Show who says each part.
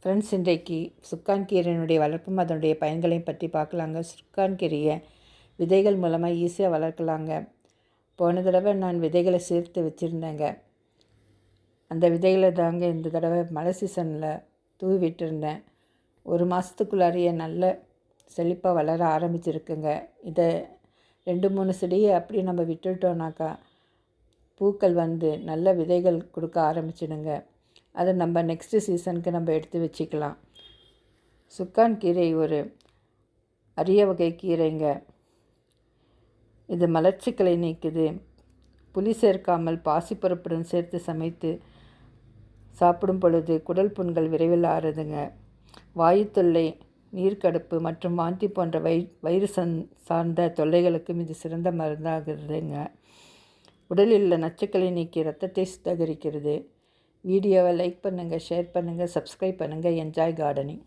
Speaker 1: Friends, இன்றைக்கு சுக்கான் கீரையினுடைய வளர்ப்பும் அதனுடைய பயன்களையும் பற்றி பார்க்கலாங்க. சுக்கான் கீரையை விதைகள் மூலமாக ஈஸியாக வளர்க்கலாங்க. போன தடவை நான் விதைகளை சேர்த்து வச்சுருந்தேங்க. அந்த விதைகளை தாங்க இந்த தடவை மழை சீசனில் தூவி விட்டுருந்தேன். ஒரு மாதத்துக்குள்ளாரையே நல்ல செழிப்பாக வளர ஆரம்பிச்சிருக்குங்க. இதை 2-3 செடியை அப்படி நம்ம விட்டுட்டோம்னாக்கா பூக்கள் வந்து நல்ல விதைகள் கொடுக்க ஆரம்பிச்சிடுங்க. அதை நம்ம நெக்ஸ்ட்டு சீசனுக்கு நம்ம எடுத்து வச்சுக்கலாம். சுக்கான் கீரை ஒரு அரிய வகை கீரைங்க. இது மலச்சிக்கலை நீக்குது. புளி சேர்க்காமல் பாசிப்பருப்புடன் சேர்த்து சமைத்து சாப்பிடும் பொழுது குடல் புண்கள் விரைவில் ஆறுதுங்க. வாயு தொல்லை, நீர்க்கடுப்பு மற்றும் வாந்தி போன்ற வயிறு சார்ந்த தொல்லைகளுக்கும் இது சிறந்த மருந்தாகிறதுங்க. உடலில் உள்ள நச்சுக்களை நீக்கி இரத்தத்தை சுத்திகரிக்கிறது. வீடியோவை லைக் பண்ணுங்கள், ஷேர் பண்ணுங்கள், சப்ஸ்கிரைப் பண்ணுங்கள். Enjoy gardening.